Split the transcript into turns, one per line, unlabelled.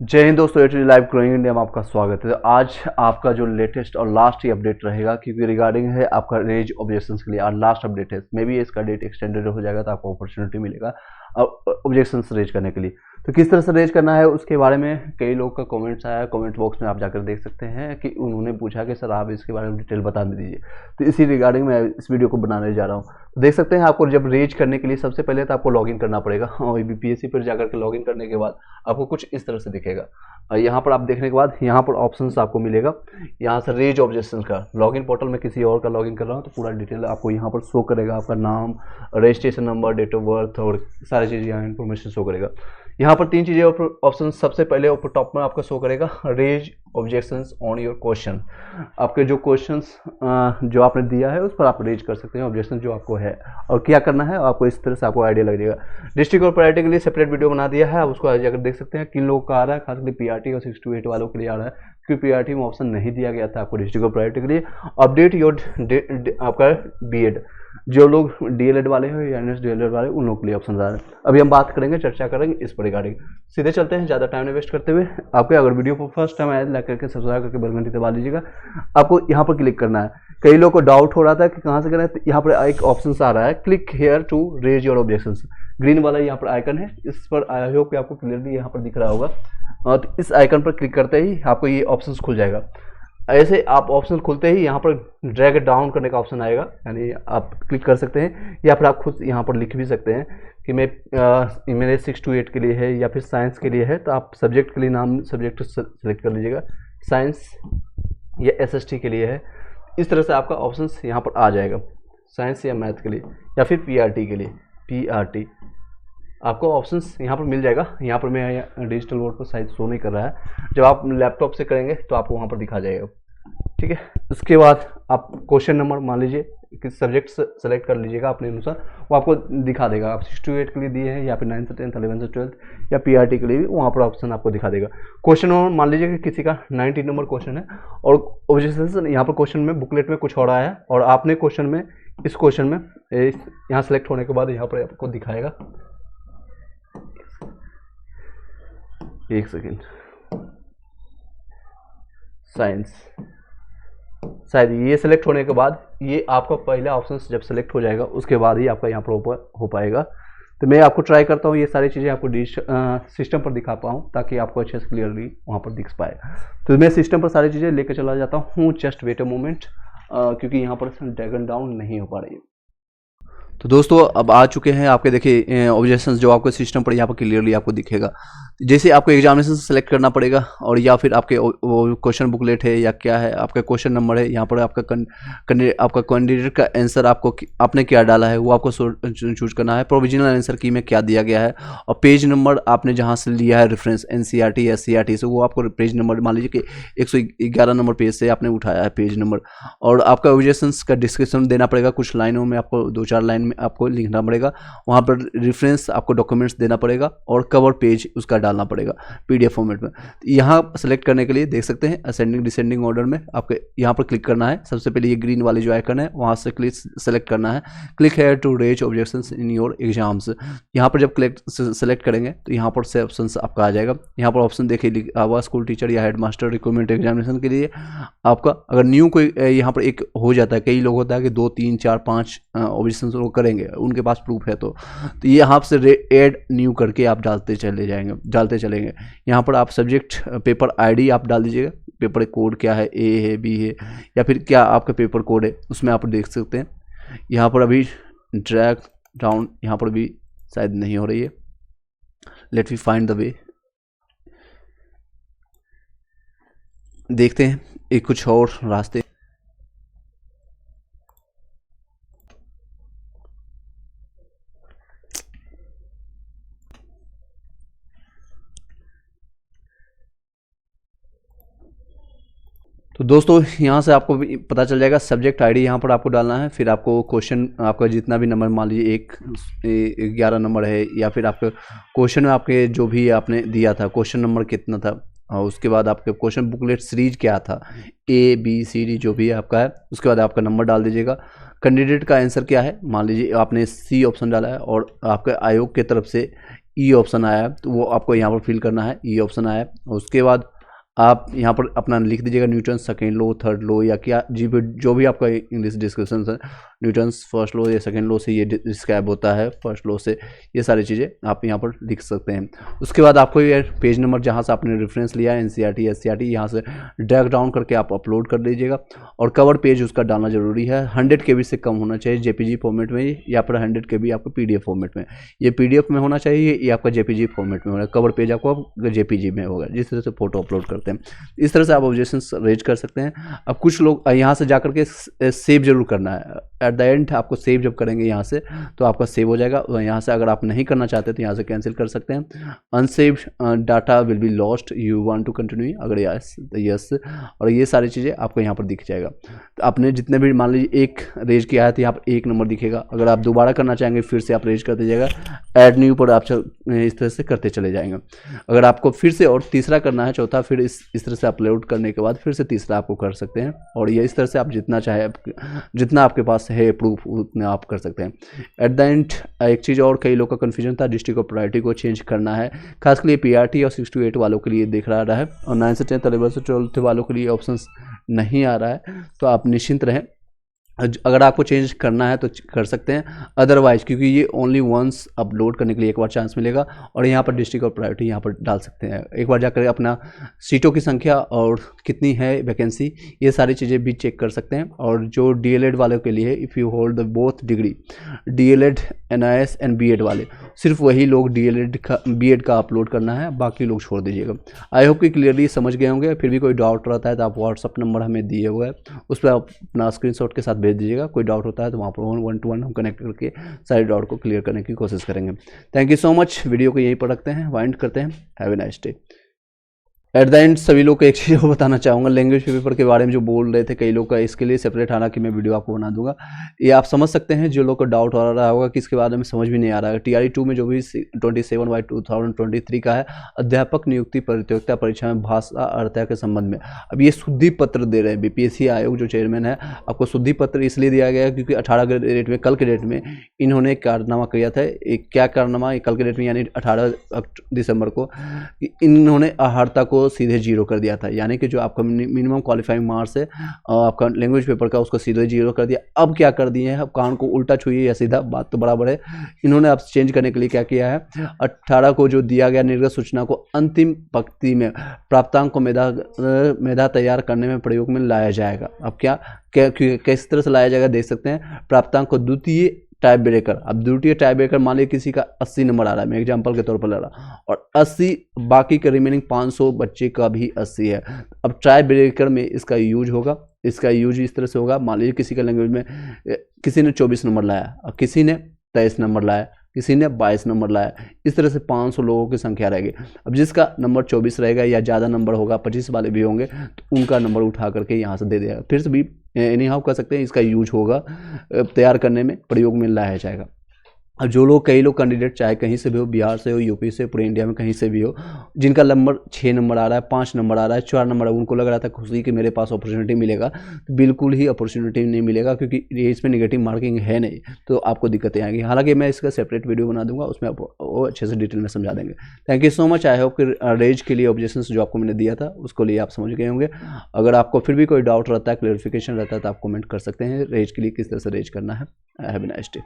जय हिंद दोस्तों, H live growing India में आपका स्वागत है। आज आपका जो लेटेस्ट और लास्ट ही अपडेट रहेगा, क्योंकि रिगार्डिंग है आपका रेज ऑब्जेक्शंस के लिए। आज लास्ट अपडेट है, मे बी इसका डेट एक्सटेंडेड हो जाएगा तो आपको अपॉर्चुनिटी मिलेगा ऑब्जेक्शंस रेज करने के लिए। तो किस तरह से रेज करना है उसके बारे में कई लोग का कमेंट्स आया। कमेंट बॉक्स में आप जाकर देख सकते हैं कि उन्होंने पूछा कि सर आप इसके बारे में डिटेल बता दीजिए। तो इसी रिगार्डिंग मैं इस वीडियो को बनाने जा रहा हूँ। तो देख सकते हैं, आपको जब रेज करने के लिए सबसे पहले तो आपको लॉगिन करना पड़ेगा और बीपीएससी पर जाकर के लॉगिन करने के बाद आपको कुछ इस तरह से दिखेगा। यहाँ पर आप देखने के बाद यहाँ पर ऑप्शंस आपको मिलेगा। यहाँ से रेज ऑब्जेक्शंस का लॉगिन पोर्टल में किसी और का लॉगिन कर रहा हूँ तो पूरा डिटेल आपको यहाँ पर शो करेगा। आपका नाम, registration number, date of birth और सारी चीज़ यहाँ इन्फॉर्मेशन शो करेगा। यहाँ पर तीन चीज़ें ऑप्शन सबसे पहले ऊपर टॉप में आपका शो करेगा, raise objections on your question. आपके जो क्वेश्चंस जो आपने दिया है उस पर आप रेज कर सकते हैं ऑब्जेक्शन जो आपको है, और क्या करना है आपको इस तरह से आपको आइडिया लग जाएगा। डिस्ट्रिक्ट और प्रायोरिटी के लिए सेपरेट वीडियो बना दिया है, आप उसको जाकर देख सकते हैं किन लोगों का आ रहा है। खासकर पीआरटी और 6 to 8 वालों के लिए आ रहा है, क्योंकि पीआरटी में ऑप्शन नहीं दिया गया था आपको डिस्ट्रिक्ट और प्रायोरिटी के लिए। अपडेट योर आपका बीएड, जो लोग डीएलएड वाले हैं या एनएस डीएलएड वाले उन लोगों के लिए ऑप्शन आ रहे हैं। अभी हम बात करेंगे, चर्चा करेंगे इस पर रिगार्डिंग। सीधे चलते हैं, ज़्यादा टाइम वेस्ट करते हुए। आपके अगर वीडियो पर फर्स्ट टाइम आए लाइक करके सब्सक्राइब करके बेल घंटी दबा लीजिएगा। आपको यहाँ पर क्लिक करना है। कई लोगों को डाउट हो रहा था कि कहाँ से करना है, तो यहाँ पर एक ऑप्शन आ रहा है, click here to raise your objections. Green वाला यहाँ पर आइकन है, इस पर आई होप कि आपको क्लियरली यहाँ पर दिख रहा होगा। तो इस आइकन पर क्लिक करते ही आपको ये ऑप्शंस खुल जाएगा। ऐसे आप ऑप्शन खुलते ही यहाँ पर ड्रैग डाउन करने का ऑप्शन आएगा, यानी आप क्लिक कर सकते हैं या फिर आप खुद यहाँ पर लिख भी सकते हैं कि मेरे 6 to 8 के लिए है या फिर साइंस के लिए है। तो आप सब्जेक्ट के लिए नाम सब्जेक्ट सेलेक्ट कर लीजिएगा, साइंस या एसएसटी के लिए है। इस तरह से आपका ऑप्शन यहाँ पर आ जाएगा, साइंस या मैथ के लिए या फिर पीआरटी के लिए। पीआरटी आपको ऑप्शंस यहाँ पर मिल जाएगा। यहाँ पर मैं डिजिटल बोर्ड पर शायद शो नहीं कर रहा है, जब आप लैपटॉप से करेंगे तो आपको वहाँ पर दिखा जाएगा। ठीक है, उसके बाद आप क्वेश्चन नंबर मान लीजिए किस सब्जेक्ट से सेलेक्ट कर लीजिएगा अपने अनुसार, वो आपको दिखा देगा। आप 6 to 8 के लिए दिए हैं या फिर 9 से 10, 11 से 12 या पीआरटी के लिए भी वहाँ पर ऑप्शन आपको दिखा देगा। क्वेश्चन नंबर मान लीजिए कि किसी का 90 नंबर क्वेश्चन है और ऑब्जेक्शन यहाँ पर क्वेश्चन में बुकलेट में कुछ और आया है और आपने क्वेश्चन में इस क्वेश्चन में यहाँ सेलेक्ट होने के बाद यहाँ पर आपको दिखाएगा। एक सेकेंड, साइंस, शायद ये सेलेक्ट होने के बाद ये आपका पहला ऑप्शन जब सेलेक्ट हो जाएगा उसके बाद ही आपका यहाँ पर हो पाएगा। तो मैं आपको ट्राई करता हूँ ये सारी चीज़ें आपको सिस्टम पर दिखा पाऊँ ताकि आपको अच्छे से क्लियरली वहाँ पर दिख पाए। तो मैं सिस्टम पर सारी चीज़ें लेकर चला जाता हूँ। जस्ट वेट अ मोमेंट, क्योंकि यहाँ पर ड्रैगन डाउन नहीं हो पा रही है। तो दोस्तों अब आ चुके हैं आपके, देखिए ऑब्जेक्शंस जो आपको सिस्टम पर यहाँ पर क्लियरली आपको दिखेगा। जैसे आपको एग्जामिनेशन सेलेक्ट करना पड़ेगा और या फिर आपके क्वेश्चन बुकलेट है या क्या है, आपका क्वेश्चन नंबर है, यहाँ पर आपका आपका कैंडिडेट का आंसर आपने क्या डाला है वो आपको चूज करना है। प्रोविजनल आंसर की में क्या दिया गया है और पेज नंबर आपने जहाँ से लिया है रेफरेंस एनसीईआरटी या सीईआरटी से, वो आपको पेज नंबर मान लीजिए कि 111 नंबर पेज से आपने उठाया है पेज नंबर। और आपका ऑब्जेक्शंस का डिस्क्रिप्शन देना पड़ेगा, कुछ लाइनों में आपको 2-4 लाइन में आपको लिखना पड़ेगा। वहाँ पर रेफरेंस आपको डॉक्यूमेंट्स देना पड़ेगा और कवर पेज उसका डालना पड़ेगा पीडीएफ फॉर्मेट में। यहाँ सेलेक्ट करने के लिए देख सकते हैं असेंडिंग डिसेंडिंग ऑर्डर में आपके यहाँ पर क्लिक करना है। सबसे पहले ये ग्रीन वाली जो आइकन है वहाँ से क्लिक सेलेक्ट करना है, click here to raise objections in your exams. यहाँ पर जब सेलेक्ट करेंगे तो यहाँ पर से ऑप्शन आपका आ जाएगा। यहाँ पर ऑप्शन देखिए लिखा हुआ स्कूल टीचर या हेड मास्टर रिक्रूटमेंट एग्जामिनेशन के लिए आपका। अगर न्यू कोई यहाँ पर एक हो जाता है, कई लोग होता है कि 2, 3, 4, 5 ऑब्जेक्शंस वो करेंगे, उनके पास प्रूफ है तो ये यहाँ से ऐड न्यू करके आप डालते चलेंगे। यहाँ पर आप सब्जेक्ट पेपर आईडी आप डाल दीजिएगा, पेपर कोड क्या है, ए है, बी है या फिर क्या आपका पेपर कोड है उसमें आप देख सकते हैं। यहाँ पर अभी ड्रैग डाउन यहाँ पर भी शायद नहीं हो रही है, let we find the way. देखते हैं एक कुछ और रास्ते। तो दोस्तों यहाँ से आपको भी पता चल जाएगा, सब्जेक्ट आईडी यहाँ पर आपको डालना है, फिर आपको क्वेश्चन आपका जितना भी नंबर मान लीजिए 11 नंबर है या फिर आपके क्वेश्चन में आपके जो भी आपने दिया था क्वेश्चन नंबर कितना था, और उसके बाद आपके क्वेश्चन बुकलेट सीरीज क्या था, ए बी सी डी जो भी आपका है, उसके बाद आपका नंबर डाल दीजिएगा। कैंडिडेट का आंसर क्या है, मान लीजिए आपने सी ऑप्शन डाला है और आपके आयोग की तरफ से ई ऑप्शन आया है, तो वो आपको यहाँ पर फिल करना है, ई ऑप्शन आया है। उसके बाद आप यहाँ पर अपना लिख दीजिएगा Newton second law, third law, या क्या जो भी आपका इंग्लिश डिस्क्रिप्शन है, न्यूटन्स फर्स्ट लॉ या सेकेंड लॉ से ये डिस्क्राइब होता है, फर्स्ट लॉ से, ये सारी चीज़ें आप यहाँ पर लिख सकते हैं। उसके बाद आपको ये पेज नंबर जहाँ से आपने रेफरेंस लिया है एनसीईआरटी एससीईआरटी, यहाँ से ड्रैग डाउन करके आप अपलोड कर दीजिएगा। और कवर पेज उसका डालना जरूरी है, 100 KB से कम होना चाहिए जेपीजी फॉर्मेट में, या फिर 100 KB आपको PDF फॉर्मेट में। ये PDF में होना चाहिए, ये आपका जेपीजी फॉर्मेट में होगा, कवर पेज आपको जेपीजी में होगा, जिस तरह से फोटो अपलोड करते हैं। इस तरह से आप ऑब्जेक्शंस रेज कर सकते हैं। अब कुछ लोग यहाँ से जाकर के सेव जरूर करना है, एट द एंड आपको सेव जब करेंगे यहाँ से तो आपका सेव हो जाएगा। यहाँ से अगर आप नहीं करना चाहते तो यहाँ से कैंसिल कर सकते हैं। Unsave data will be lost, you want to continue, अगर यस तो यस, और ये सारी चीज़ें आपको यहाँ पर दिख जाएगा। तो आपने जितने भी मान लीजिए एक रेज किया है तो यहाँ पर 1 नंबर दिखेगा। अगर आप दोबारा करना चाहेंगे फिर से आप रेज कर दीजिएगा, ऐड न्यू पर आप इस तरह से करते चले जाएंगे। अगर आपको फिर से और तीसरा करना है, चौथा, फिर इस तरह से अपलोड करने के बाद फिर से तीसरा आपको कर सकते हैं। और ये इस तरह से आप जितना चाहे, जितना आपके पास है प्रूफ उतना आप कर सकते हैं। एट द एंड एक चीज़ और, कई लोग का कन्फ्यूजन था, डिस्ट्रिक्ट ऑफ प्रायोरिटी को चेंज करना है, खासकर ये PRT और 6 to 8 वालों के लिए दिख रहा है, और 9 से 10, 11 से 12 वालों के लिए ऑप्शन नहीं आ रहा है। तो आप निश्चिंत रहें, अगर आपको चेंज करना है तो कर सकते हैं, अदरवाइज क्योंकि ये ओनली वंस अपलोड करने के लिए एक बार चांस मिलेगा। और यहाँ पर डिस्ट्रिक्ट ऑफ प्रायोरिटी यहाँ पर डाल सकते हैं, एक बार जाकर अपना सीटों की संख्या और कितनी है वैकेंसी, ये सारी चीज़ें भी चेक कर सकते हैं। और जो DLED वालों के लिए, if you hold the both degree, DLED NIS and BEd वाले, सिर्फ वही लोग BEd का अपलोड करना है, बाकी लोग छोड़ दीजिएगा। आई होप कि क्लियरली समझ गए होंगे। फिर भी कोई डाउट रहता है तो आप व्हाट्सअप नंबर हमें दिए हुए है, उस पर आप अपना स्क्रीनशॉट के साथ भेज दीजिएगा। कोई डाउट होता है तो वहाँ पर 1-to-1 हम कनेक्ट करके सारे डाउट को क्लियर करने की कोशिश करेंगे। Thank you so much. Video को यहीं पर रखते हैं, वाइंड करते हैं। Have a nice day. At the end सभी लोग को एक चीज़ बताना चाहूँगा, लैंग्वेज पेपर के बारे में जो बोल रहे थे कई लोग का, इसके लिए सेपरेट हालांकि मैं वीडियो आपको बना दूंगा। ये आप समझ सकते हैं, जो लोग को डाउट हो रहा होगा कि इसके बारे में समझ भी नहीं आ रहा है। TRE2 में जो भी 27/2023 का है, अध्यापक नियुक्ति प्रतियोगिता परीक्षा में भाषा अर्थ के संबंध में, अब ये शुद्धि पत्र दे रहे हैं। BPSC आयोग जो चेयरमैन है, आपको शुद्धि पत्र इसलिए दिया गया है क्योंकि 18 के डेट में, कल के डेट में इन्होंने कारनामा किया था। एक क्या कारनामा, कल के डेट में यानी 18 दिसंबर को इन्होंने अहर्ता को सीधे 0 कर दिया था, यानी कि जो आपका मिनिमम क्वालिफाइंग मार्क्स है आपका लैंग्वेज पेपर का, उसको सीधे 0 कर दिया। अब क्या कर दिए हैं, अब कान को उल्टा छुइए या सीधा, बात तो बराबर है। इन्होंने अब चेंज करने के लिए क्या किया है, 18 को जो दिया गया निर्गत सूचना को अंतिम पंक्ति में प्राप्तांक को मेधा तैयार करने में प्रयोग में लाया जाएगा। अब किस तरह से लाया जाएगा देख सकते हैं। प्राप्तांक को द्वितीय टाइप ब्रेकर, अब द्वितीय टाइप ब्रेकर मान लीजिए किसी का 80 नंबर आ रहा है, मैं एग्जांपल के तौर पर ले रहा, और 80 बाकी के रिमेनिंग 500 बच्चे का भी 80 है। अब टाइप ब्रेकर में इसका यूज होगा, इसका यूज इस तरह से होगा, मान लीजिए किसी का लैंग्वेज में किसी ने 24 नंबर लाया और किसी ने 23 नंबर लाया, किसी ने 22 नंबर लाया, इस तरह से 500 लोगों की संख्या रहेगी। अब जिसका नंबर 24 रहेगा या ज़्यादा नंबर होगा, 25 वाले भी होंगे, तो उनका नंबर उठा करके यहाँ से दे देगा। फिर से भी एनी हाउ कर सकते हैं, इसका यूज होगा, तैयार करने में प्रयोग में लाया जाएगा। अब जो लोग, कई लोग कैंडिडेट चाहे कहीं से भी हो, बिहार से हो, यूपी से, पूरे इंडिया में कहीं से भी हो, जिनका नंबर 6 नंबर आ रहा है, 5 नंबर आ रहा है, 4 नंबर, उनको लग रहा था खुशी कि मेरे पास अपॉर्चुनिटी मिलेगा, तो बिल्कुल ही अपॉर्चुनिटी नहीं मिलेगा, क्योंकि ये इसमें नेगेटिव मार्किंग है नहीं, तो आपको दिक्कतें आएंगी। हालांकि मैं इसका सेपरेट वीडियो बना दूंगा, उसमें आप वो अच्छे से डिटेल में समझा देंगे। Thank you so much. I hope कि रेज के लिए ऑब्जेक्शंस जो आपको मैंने दिया था उसको लिए आप समझ गए होंगे। अगर आपको फिर भी कोई डाउट रहता है, क्लेरिफिकेशन रहता है, तो आप कमेंट कर सकते हैं रेज के लिए किस तरह से रेज करना है। Have a nice day.